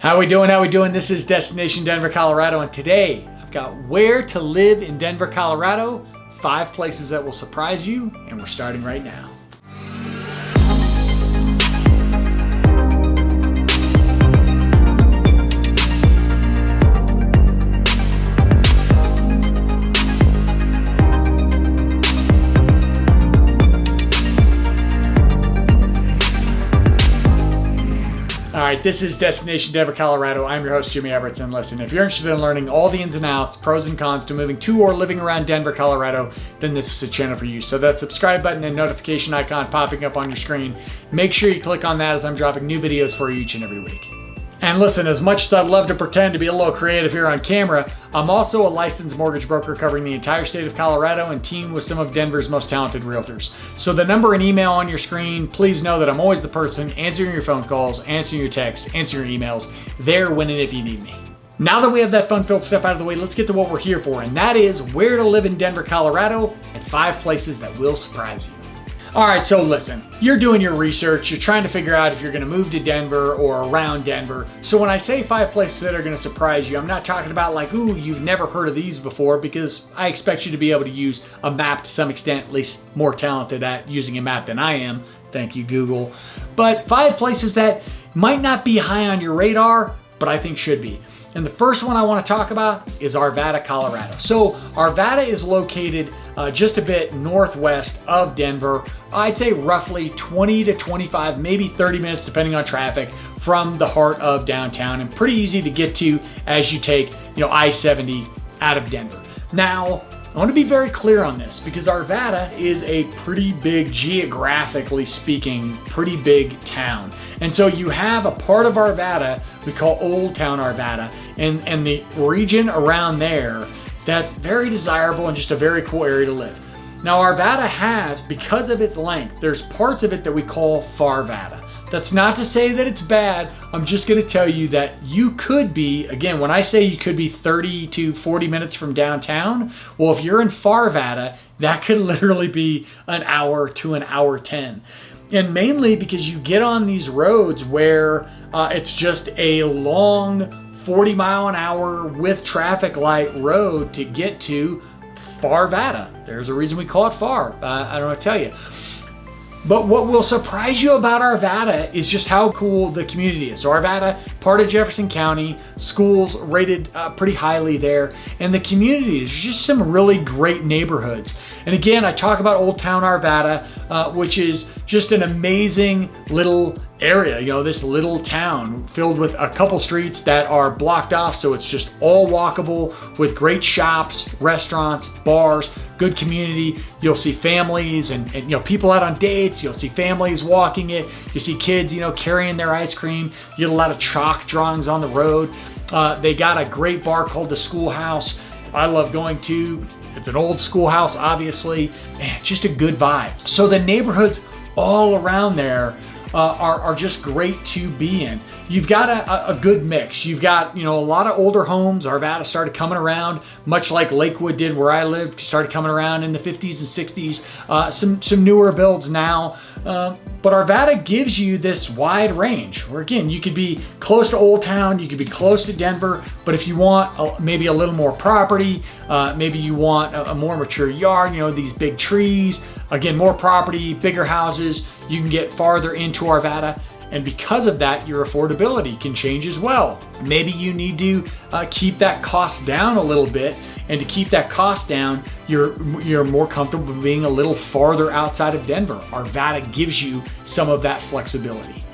How we doing? How we doing? This is Destination Denver, Colorado, and today I've got where to live in Denver, Colorado, 5 places that will surprise you, and we're starting right now. All right, this is Destination Denver, Colorado. I'm your host, Jimmy Everett, and listen, if you're interested in learning all the ins and outs, pros and cons to moving to or living around Denver, Colorado, then this is a channel for you. So that subscribe button and notification icon popping up on your screen, make sure you click on that as I'm dropping new videos for you each and every week. And listen, as much as I'd love to pretend to be a little creative here on camera, I'm also a licensed mortgage broker covering the entire state of Colorado and teamed with some of Denver's most talented realtors. So the number and email on your screen, please know that I'm always the person answering your phone calls, answering your texts, answering your emails, there when and if you need me. Now that we have that fun-filled stuff out of the way, let's get to what we're here for, and that is where to live in Denver, Colorado, and 5 places that will surprise you. All right, so listen, you're doing your research, you're trying to figure out if you're gonna move to Denver or around Denver. So when I say 5 places that are gonna surprise you, I'm not talking about like, ooh, you've never heard of these before, because I expect you to be able to use a map to some extent, at least more talented at using a map than I am. Thank you, Google. But 5 places that might not be high on your radar, but I think should be. And the first one I want to talk about is Arvada, Colorado. So Arvada is located just a bit northwest of Denver. I'd say roughly 20 to 25, maybe 30 minutes depending on traffic from the heart of downtown, and pretty easy to get to as you take, I-70 out of Denver. Now, I want to be very clear on this because Arvada is a pretty big, geographically speaking, pretty big town. And so you have a part of Arvada we call Old Town Arvada, and the region around there that's very desirable and just a very cool area to live. Now Arvada has, because of its length, there's parts of it that we call Farvada. That's not to say that it's bad. I'm just gonna tell you that you could be, again, when I say you could be 30 to 40 minutes from downtown, well, if you're in Arvada, that could literally be an hour to an hour 10. And mainly because you get on these roads where it's just a long 40 mile an hour with traffic light road to get to Arvada. There's a reason we call it Far. I don't know what to tell you. But what will surprise you about Arvada is just how cool the community is. So Arvada, part of Jefferson County, schools rated pretty highly there, and the community is just some really great neighborhoods. And again, I talk about Old Town Arvada, which is just an amazing little area, this little town filled with a couple streets that are blocked off, so it's just all walkable with great shops, restaurants, bars, good community. You'll see families and people out on dates. You'll see families walking it. You see kids, carrying their ice cream. You get a lot of chalk drawings on the road. They got a great bar called the Schoolhouse. I love going to. It's an old schoolhouse, obviously. Man, just a good vibe. So the neighborhoods all around there are just great to be in. You've got a good mix. You've got, a lot of older homes. Arvada started coming around, much like Lakewood did where I lived, started coming around in the 50s and 60s. Some newer builds now. But Arvada gives you this wide range where, again, you could be close to Old Town, you could be close to Denver, but if you want maybe a little more property, maybe you want a more mature yard, these big trees, again, more property, bigger houses, you can get farther into Arvada. And because of that, your affordability can change as well. Maybe you need to keep that cost down a little bit. And to keep that cost down, you're more comfortable being a little farther outside of Denver. Arvada gives you some of that flexibility.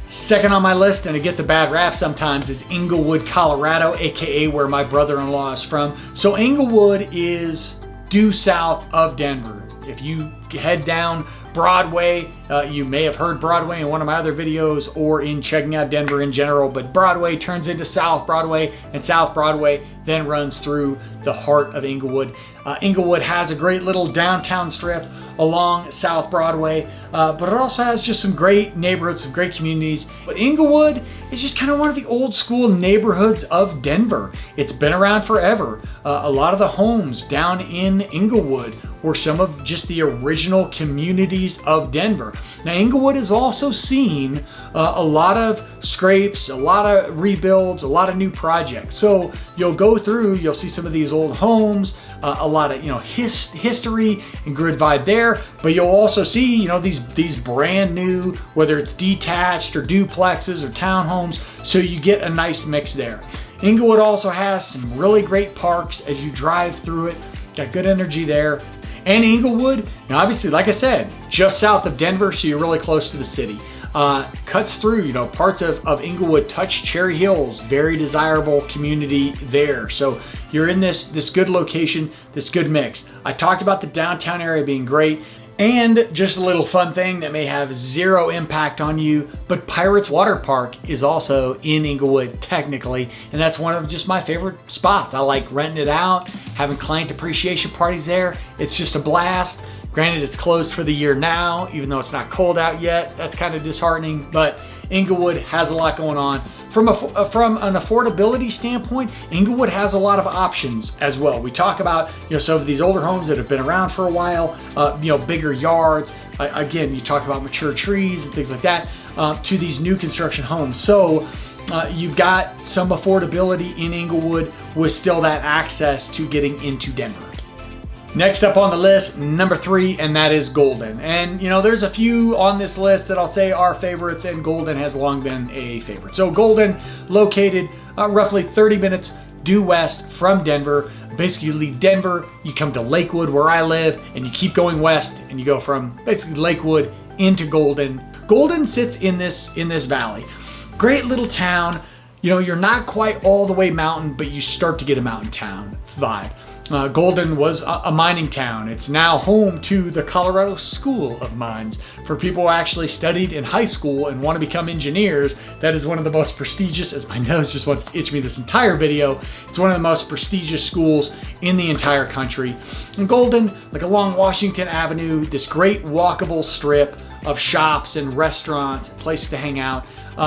Second on my list, and it gets a bad rap sometimes, is Englewood, Colorado, AKA where my brother-in-law is from. So Englewood is due south of Denver. If you head down Broadway, you may have heard Broadway in one of my other videos or in checking out Denver in general, but Broadway turns into South Broadway, and South Broadway then runs through the heart of Englewood. Englewood has a great little downtown strip along South Broadway, but it also has just some great neighborhoods, some great communities. But Englewood is just kind of one of the old school neighborhoods of Denver. It's been around forever. A lot of the homes down in Englewood were some of just the original communities of Denver. Now, Englewood has also seen a lot of scrapes, a lot of rebuilds, a lot of new projects. So you'll go through, you'll see some of these old homes, a lot of history and good vibe there. But you'll also see these brand new, whether it's detached or duplexes or townhomes. So you get a nice mix there. Englewood also has some really great parks as you drive through it. Got good energy there. And Englewood, now obviously, like I said, just south of Denver, so you're really close to the city. Cuts through, parts of Englewood touch Cherry Hills, very desirable community there. So you're in this good location, this good mix. I talked about the downtown area being great. And just a little fun thing that may have zero impact on you, but Pirates Water Park is also in Englewood technically, and that's one of just my favorite spots. I like renting it out, having client appreciation parties there. It's just a blast. Granted, it's closed for the year now, even though it's not cold out yet. That's kind of disheartening, but Englewood has a lot going on. From an affordability standpoint, Englewood has a lot of options as well. We talk about some of these older homes that have been around for a while, bigger yards. Again, you talk about mature trees and things like that, to these new construction homes. So you've got some affordability in Englewood with still that access to getting into Denver. Next up on the list, number 3, and that is Golden. And there's a few on this list that I'll say are favorites, and Golden has long been a favorite. So Golden, located roughly 30 minutes due west from Denver. Basically, you leave Denver, you come to Lakewood where I live, and you keep going west, and you go from basically Lakewood into Golden. Golden sits in this valley. Great little town. You're not quite all the way mountain, but you start to get a mountain town vibe. Golden was a mining town. It's now home to the Colorado School of Mines. For people who actually studied in high school and want to become engineers, that is one of the most prestigious, as my nose just wants to itch me this entire video, it's one of the most prestigious schools in the entire country. And Golden, like along Washington Avenue, this great walkable strip of shops and restaurants, places to hang out.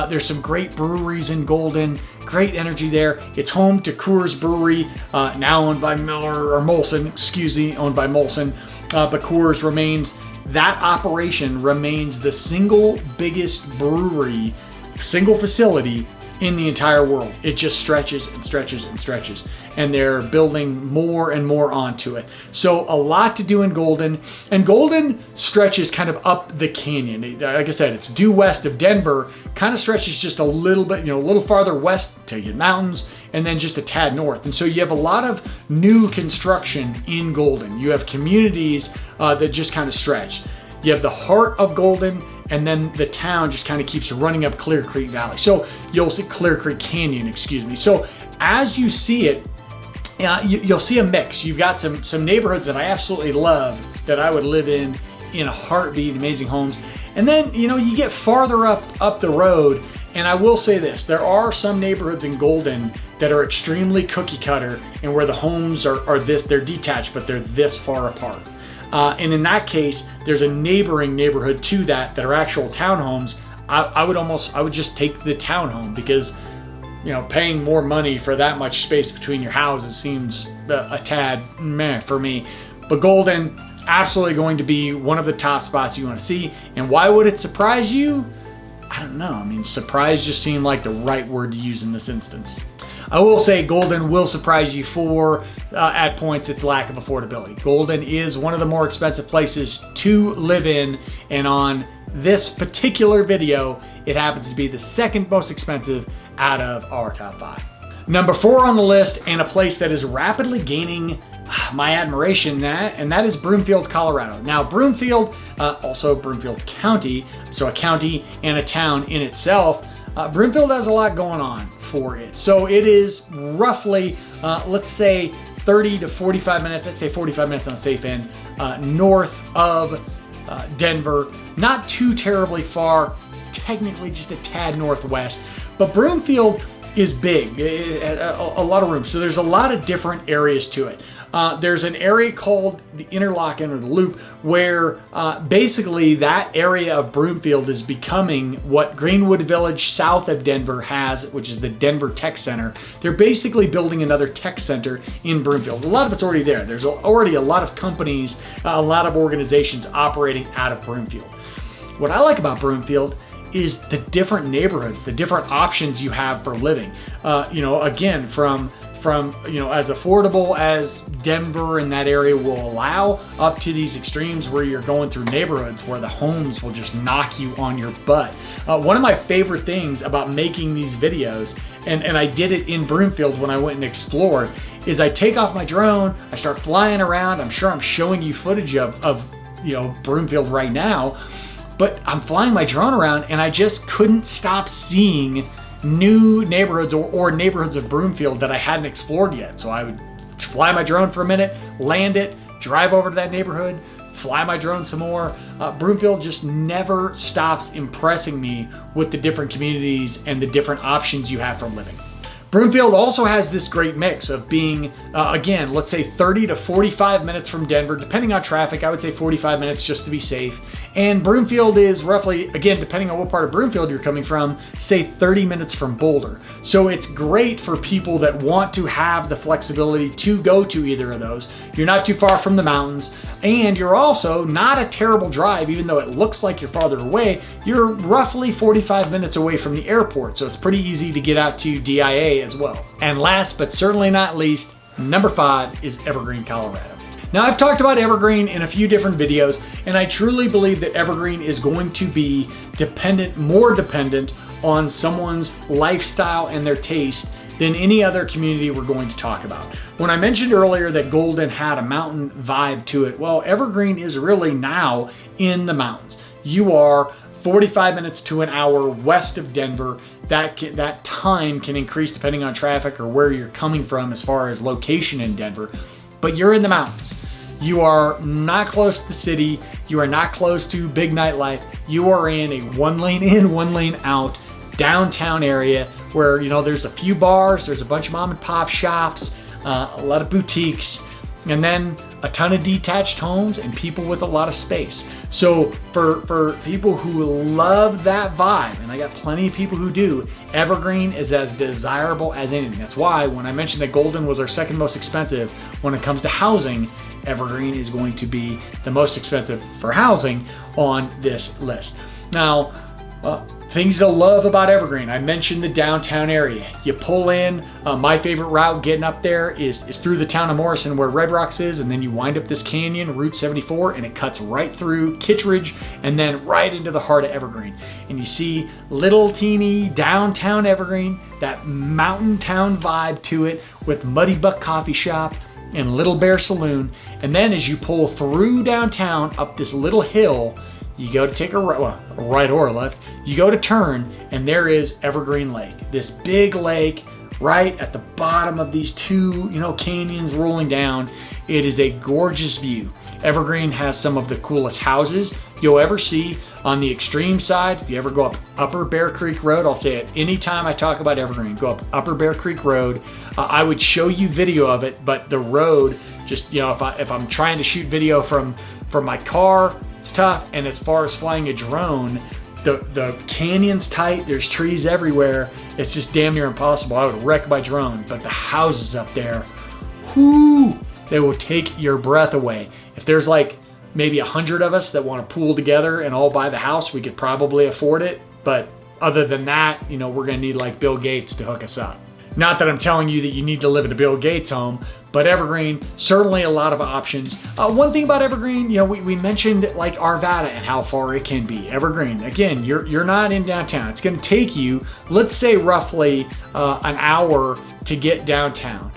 There's some great breweries in Golden, great energy there. It's home to Coors Brewery, now owned by owned by Molson, but Coors remains, that operation remains the single biggest brewery, single facility in the entire world. It just stretches and stretches and stretches, and they're building more and more onto it. So a lot to do in Golden, and Golden stretches kind of up the canyon. Like I said, it's due west of Denver, kind of stretches just a little bit, a little farther west till you get mountains, and then just a tad north. And so you have a lot of new construction in Golden. You have communities that just kind of stretch. You have the heart of Golden, and then the town just kind of keeps running up Clear Creek Valley. So you'll see Clear Creek Canyon, excuse me. So as you see it, you'll see a mix. You've got some neighborhoods that I absolutely love that I would live in a heartbeat, amazing homes. And then, you get farther up the road, and I will say this, there are some neighborhoods in Golden that are extremely cookie cutter, and where the homes they're detached, but they're this far apart. And in that case, there's a neighboring neighborhood to that are actual townhomes. I would just take the townhome, because paying more money for that much space between your houses seems a tad meh for me. But Golden, absolutely going to be one of the top spots you want to see. And why would it surprise you? I don't know. I mean, surprise just seemed like the right word to use in this instance. I will say Golden will surprise you for, at points, its lack of affordability. Golden is one of the more expensive places to live in, and on this particular video, it happens to be the second most expensive out of our top 5. Number 4 on the list, and a place that is rapidly gaining my admiration, and that is Broomfield, Colorado. Now, Broomfield, also Broomfield County, so a county and a town in itself. Broomfield has a lot going on for it. So it is roughly, let's say 30 to 45 minutes, I'd say 45 minutes on the safe end, north of Denver. Not too terribly far, technically just a tad northwest. But Broomfield is big, a lot of room. So there's a lot of different areas to it. There's an area called the Interlochen or the Loop where basically that area of Broomfield is becoming what Greenwood Village south of Denver has, which is the Denver Tech Center. They're basically building another tech center in Broomfield. A lot of it's already there. There's already a lot of companies, a lot of organizations operating out of Broomfield. What I like about Broomfield is the different neighborhoods, the different options you have for living. Again, from as affordable as Denver and that area will allow, up to these extremes where you're going through neighborhoods where the homes will just knock you on your butt. One of my favorite things about making these videos, and I did it in Broomfield when I went and explored, is I take off my drone, I start flying around. I'm sure I'm showing you footage of Broomfield right now, but I'm flying my drone around and I just couldn't stop seeing new neighborhoods or neighborhoods of Broomfield that I hadn't explored yet. So I would fly my drone for a minute, land it, drive over to that neighborhood, fly my drone some more. Broomfield just never stops impressing me with the different communities and the different options you have for living. Broomfield also has this great mix of being, again, let's say 30 to 45 minutes from Denver, depending on traffic. I would say 45 minutes just to be safe. And Broomfield is roughly, again, depending on what part of Broomfield you're coming from, say 30 minutes from Boulder. So it's great for people that want to have the flexibility to go to either of those. You're not too far from the mountains, and you're also not a terrible drive, even though it looks like you're farther away. You're roughly 45 minutes away from the airport, so it's pretty easy to get out to DIA as well. And last but certainly not least, number 5 is Evergreen, Colorado. Now, I've talked about Evergreen in a few different videos, and I truly believe that Evergreen is going to be more dependent on someone's lifestyle and their taste than any other community we're going to talk about. When I mentioned earlier that Golden had a mountain vibe to it, well, Evergreen is really now in the mountains. You are 45 minutes to an hour west of Denver. That time can increase depending on traffic or where you're coming from as far as location in Denver, but you're in the mountains. You are not close to the city. You are not close to big nightlife. You are in a 1 lane in, 1 lane out downtown area where, there's a few bars, there's a bunch of mom and pop shops, a lot of boutiques, and then a ton of detached homes and people with a lot of space. So for people who love that vibe, and I got plenty of people who do, Evergreen is as desirable as anything. That's why when I mentioned that Golden was our second most expensive when it comes to housing, Evergreen is going to be the most expensive for housing on this list. Now, things to love about Evergreen. I mentioned the downtown area. You pull in, my favorite route getting up there is through the town of Morrison where Red Rocks is, and then you wind up this canyon, Route 74, and it cuts right through Kittredge and then right into the heart of Evergreen. And you see little teeny downtown Evergreen, that mountain town vibe to it with Muddy Buck Coffee Shop and Little Bear Saloon. And then as you pull through downtown up this little hill, you go to take a right or a left, you go to turn, and there is Evergreen Lake. This big lake right at the bottom of these two, canyons rolling down. It is a gorgeous view. Evergreen has some of the coolest houses you'll ever see. On the extreme side, if you ever go up Upper Bear Creek Road, I'll say it anytime I talk about Evergreen, go up Upper Bear Creek Road. I would show you video of it, but the road, just, if I'm trying to shoot video from my car, it's tough. And as far as flying a drone, the canyon's tight, there's trees everywhere. It's just damn near impossible. I would wreck my drone, but the houses up there, whoo, they will take your breath away. If there's like maybe 100 of us that want to pool together and all buy the house, we could probably afford it. But other than that, we're going to need like Bill Gates to hook us up. Not that I'm telling you that you need to live in a Bill Gates home, but Evergreen, certainly a lot of options. One thing about Evergreen, we mentioned like Arvada and how far it can be. Evergreen, again, you're not in downtown. It's going to take you, let's say roughly an hour to get downtown.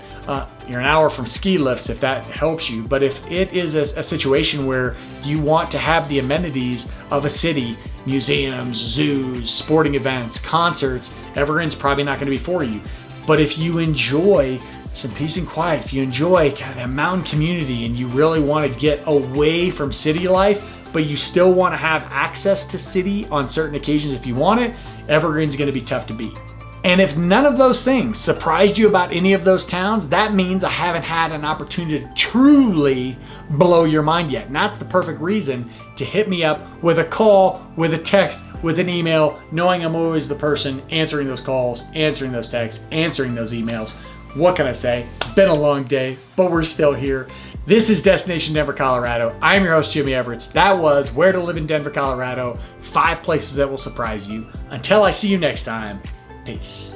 You're an hour from ski lifts if that helps you. But if it is a situation where you want to have the amenities of a city, museums, zoos, sporting events, concerts, Evergreen's probably not going to be for you. But if you enjoy some peace and quiet, if you enjoy kind of that mountain community and you really want to get away from city life, but you still want to have access to city on certain occasions if you want it, Evergreen's going to be tough to beat. And if none of those things surprised you about any of those towns, that means I haven't had an opportunity to truly blow your mind yet. And that's the perfect reason to hit me up with a call, with a text, with an email, knowing I'm always the person answering those calls, answering those texts, answering those emails. What can I say? It's been a long day, but we're still here. This is Destination Denver, Colorado. I'm your host, Jimmy Everett. That was Where to Live in Denver, Colorado. 5 places that will surprise you. Until I see you next time, peace.